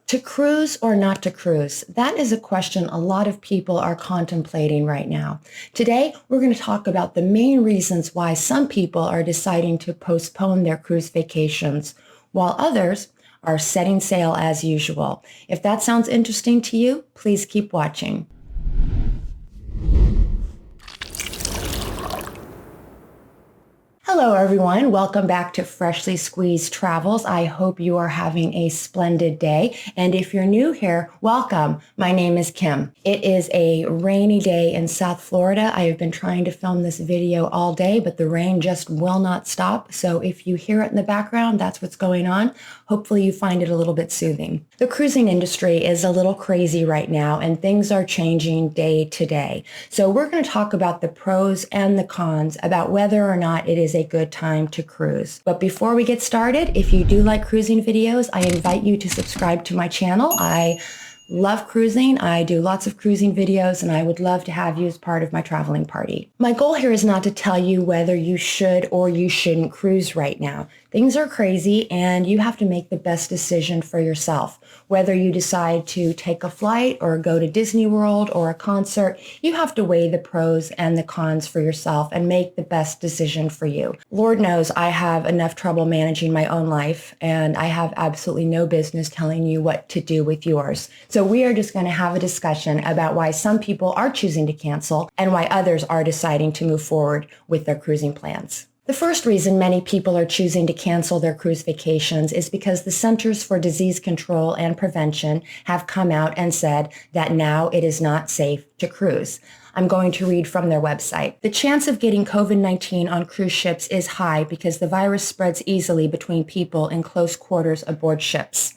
To cruise or not to cruise? That is a question a lot of people are contemplating right now. Today, we're going to talk about the main reasons why some people are deciding to postpone their cruise vacations, while others are setting sail as usual. If that sounds interesting to you, please keep watching. Hello, everyone. Welcome back to Freshly Squeezed Travels. I hope you are having a splendid day. And if you're new here, welcome. My name is Kim. It is a rainy day in South Florida. I have been trying to film this video all day, but the rain just will not stop. So if you hear it in the background, that's what's going on. Hopefully you find it a little bit soothing. The cruising industry is a little crazy right now, and things are changing day to day. So we're going to talk about the pros and the cons about whether or not it is a good time to cruise. But before we get started, if you do like cruising videos, I invite you to subscribe to my channel. I love cruising. I do lots of cruising videos, and I would love to have you as part of my traveling party. My goal here is not to tell you whether you should or you shouldn't cruise right now. Things are crazy, and you have to make the best decision for yourself. Whether you decide to take a flight or go to Disney World or a concert, you have to weigh the pros and the cons for yourself and make the best decision for you. Lord knows I have enough trouble managing my own life, and I have absolutely no business telling you what to do with yours. So we are just going to have a discussion about why some people are choosing to cancel and why others are deciding to move forward with their cruising plans. The first reason many people are choosing to cancel their cruise vacations is because the Centers for Disease Control and Prevention have come out and said that now it is not safe to cruise. I'm going to read from their website. The chance of getting COVID-19 on cruise ships is high because the virus spreads easily between people in close quarters aboard ships.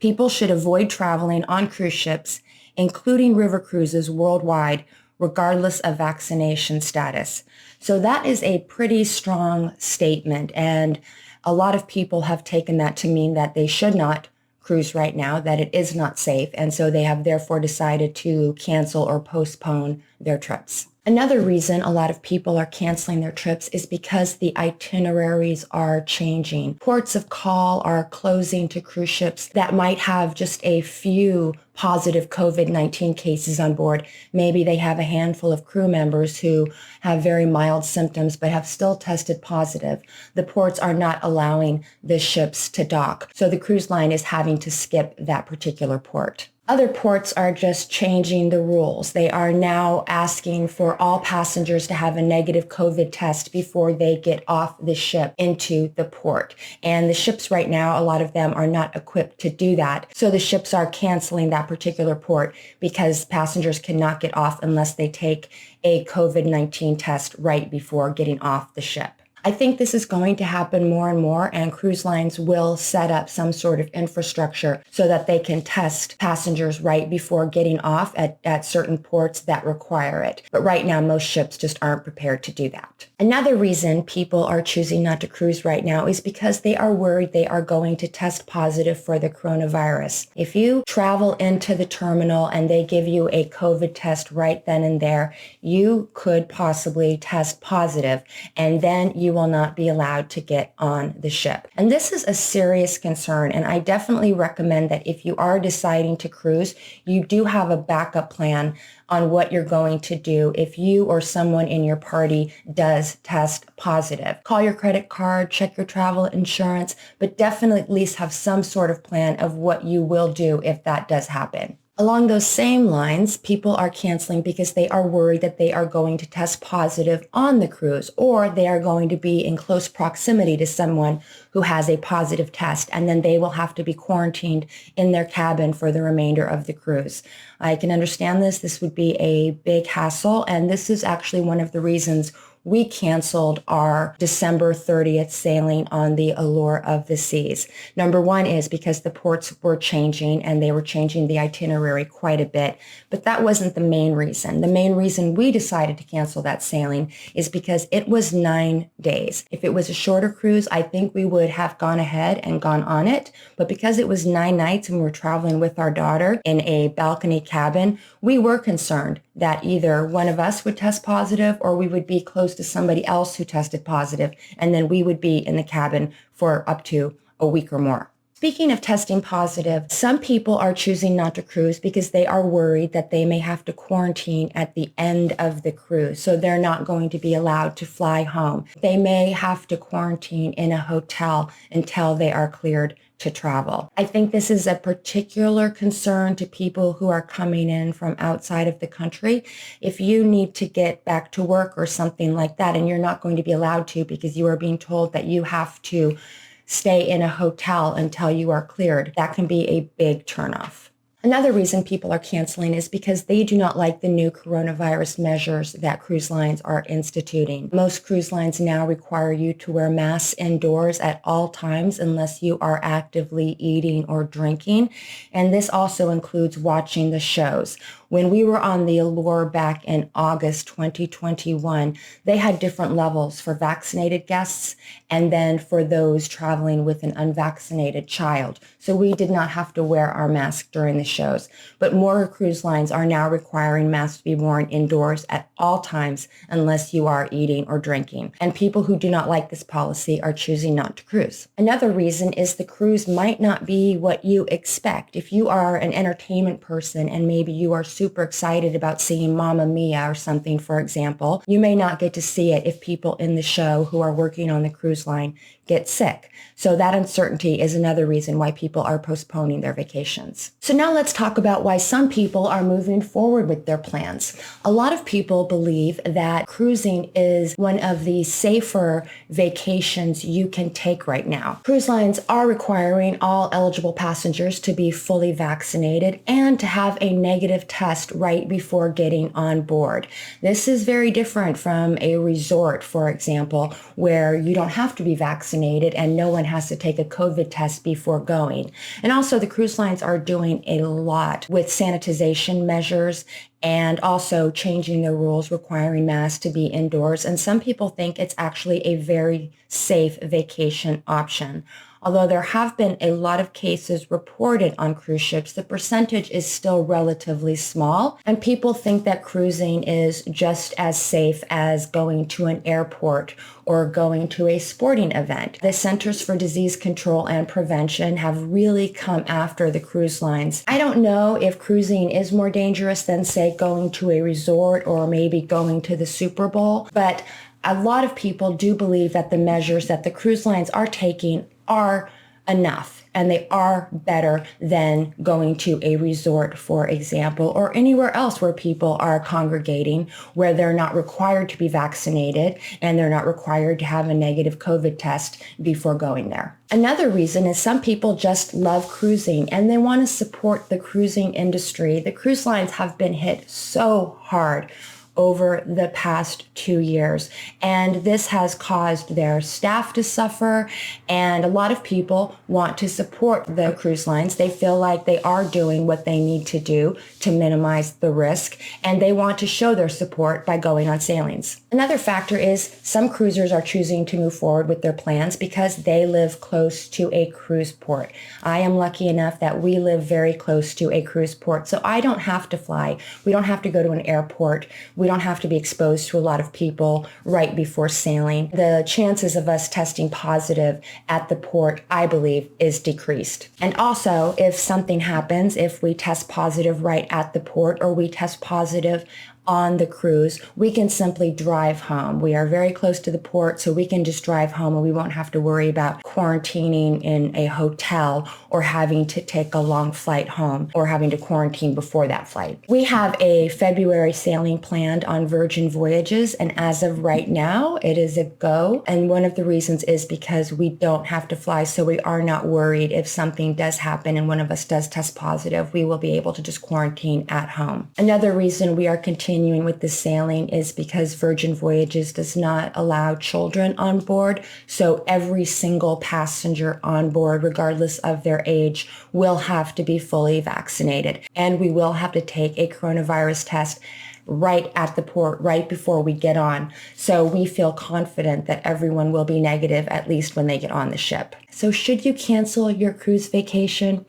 People should avoid traveling on cruise ships, including river cruises worldwide, regardless of vaccination status. So that is a pretty strong statement, and a lot of people have taken that to mean that they should not cruise right now, that it is not safe, and so they have therefore decided to cancel or postpone their trips. Another reason a lot of people are canceling their trips is because the itineraries are changing. Ports of call are closing to cruise ships that might have just a few positive COVID-19 cases on board. Maybe they have a handful of crew members who have very mild symptoms but have still tested positive. The ports are not allowing the ships to dock, so the cruise line is having to skip that particular port. Other ports are just changing the rules. They are now asking for all passengers to have a negative COVID test before they get off the ship into the port. And the ships right now, a lot of them are not equipped to do that. So the ships are canceling that particular port because passengers cannot get off unless they take a COVID-19 test right before getting off the ship. I think this is going to happen more and more, and cruise lines will set up some sort of infrastructure so that they can test passengers right before getting off at certain ports that require it. But right now, most ships just aren't prepared to do that. Another reason people are choosing not to cruise right now is because they are worried they are going to test positive for the coronavirus. If you travel into the terminal and they give you a COVID test right then and there, you could possibly test positive, and then you will not be allowed to get on the ship. And this is a serious concern, and I definitely recommend that if you are deciding to cruise, you do have a backup plan on what you're going to do if you or someone in your party does test positive. Call your credit card, check your travel insurance, but definitely at least have some sort of plan of what you will do if that does happen. Along those same lines, people are canceling because they are worried that they are going to test positive on the cruise, or they are going to be in close proximity to someone who has a positive test, and then they will have to be quarantined in their cabin for the remainder of the cruise. I can understand this. This would be a big hassle, and this is actually one of the reasons we canceled our December 30th sailing on the Allure of the Seas. Number one is because the ports were changing and they were changing the itinerary quite a bit, but that wasn't the main reason. The main reason we decided to cancel that sailing is because it was 9 days. If it was a shorter cruise, I think we would have gone ahead and gone on it, but because it was 9 nights and we were traveling with our daughter in a balcony cabin, we were concerned that either one of us would test positive or we would be close to somebody else who tested positive, and then we would be in the cabin for up to a week or more. Speaking of testing positive, some people are choosing not to cruise because they are worried that they may have to quarantine at the end of the cruise. So they're not going to be allowed to fly home. They may have to quarantine in a hotel until they are cleared to travel. I think this is a particular concern to people who are coming in from outside of the country. If you need to get back to work or something like that, and you're not going to be allowed to because you are being told that you have to stay in a hotel until you are cleared, that can be a big turnoff. Another reason people are canceling is because they do not like the new coronavirus measures that cruise lines are instituting. Most cruise lines now require you to wear masks indoors at all times unless you are actively eating or drinking. And this also includes watching the shows. When we were on the Allure back in August 2021, they had different levels for vaccinated guests and then for those traveling with an unvaccinated child. So we did not have to wear our mask during the shows. But more cruise lines are now requiring masks to be worn indoors at all times unless you are eating or drinking. And people who do not like this policy are choosing not to cruise. Another reason is the cruise might not be what you expect. If you are an entertainment person and maybe you are super excited about seeing Mamma Mia or something, for example, you may not get to see it if people in the show who are working on the cruise line get sick. So that uncertainty is another reason why people are postponing their vacations. So now let's talk about why some people are moving forward with their plans. A lot of people believe that cruising is one of the safer vacations you can take right now. Cruise lines are requiring all eligible passengers to be fully vaccinated and to have a negative test right before getting on board. This is very different from a resort, for example, where you don't have to be vaccinated and no one has to take a COVID test before going. And also the cruise lines are doing a lot with sanitization measures and also changing the rules requiring masks to be indoors. And some people think it's actually a very safe vacation option. Although there have been a lot of cases reported on cruise ships, the percentage is still relatively small, and people think that cruising is just as safe as going to an airport or going to a sporting event. The Centers for Disease Control and Prevention have really come after the cruise lines. I don't know if cruising is more dangerous than, say, going to a resort or maybe going to the Super Bowl, but a lot of people do believe that the measures that the cruise lines are taking are enough and they are better than going to a resort, for example, or anywhere else where people are congregating, where they're not required to be vaccinated and they're not required to have a negative COVID test before going there. Another reason is some people just love cruising and they want to support the cruising industry. The cruise lines have been hit so hard over the past 2 years. And this has caused their staff to suffer. And a lot of people want to support the cruise lines. They feel like they are doing what they need to do to minimize the risk. And they want to show their support by going on sailings. Another factor is some cruisers are choosing to move forward with their plans because they live close to a cruise port. I am lucky enough that we live very close to a cruise port. So I don't have to fly. We don't have to go to an airport. We don't have to be exposed to a lot of people right before sailing. The chances of us testing positive at the port, I believe, is decreased. And also, if something happens, if we test positive right at the port or we test positive on the cruise, we can simply drive home. We are very close to the port, so we can just drive home and we won't have to worry about quarantining in a hotel or having to take a long flight home or having to quarantine before that flight. We have a February sailing planned on Virgin Voyages, and as of right now, it is a go. And one of the reasons is because we don't have to fly, so we are not worried if something does happen and one of us does test positive, we will be able to just quarantine at home. Another reason we are continuing with the sailing is because Virgin Voyages does not allow children on board. So every single passenger on board, regardless of their age, will have to be fully vaccinated. And we will have to take a coronavirus test right at the port, right before we get on. So we feel confident that everyone will be negative, at least when they get on the ship. So should you cancel your cruise vacation?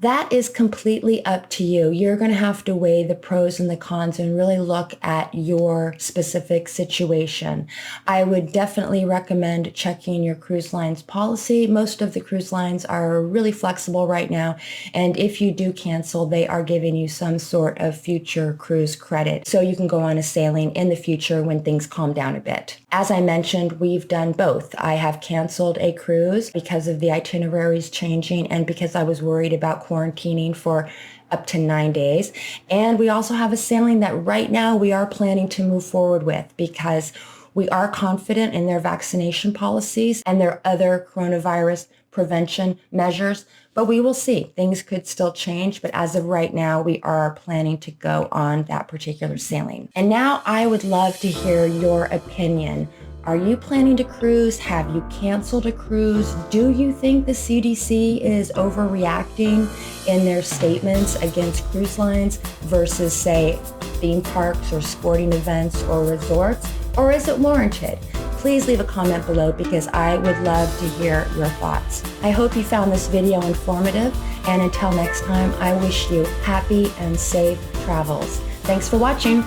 That is completely up to you. You're going to have to weigh the pros and the cons and really look at your specific situation. I would definitely recommend checking your cruise line's policy. Most of the cruise lines are really flexible right now, and if you do cancel, they are giving you some sort of future cruise credit, so you can go on a sailing in the future when things calm down a bit. As I mentioned, we've done both. I have canceled a cruise because of the itineraries changing and because I was worried about quarantining for up to 9 days. And we also have a sailing that right now we are planning to move forward with because we are confident in their vaccination policies and their other coronavirus prevention measures, but we will see. Things could still change, but as of right now, we are planning to go on that particular sailing. And now I would love to hear your opinion. Are you planning to cruise? Have you canceled a cruise? Do you think the CDC is overreacting in their statements against cruise lines versus, say, theme parks or sporting events or resorts? Or is it warranted? Please leave a comment below because I would love to hear your thoughts. I hope you found this video informative, and until next time, I wish you happy and safe travels. Thanks for watching.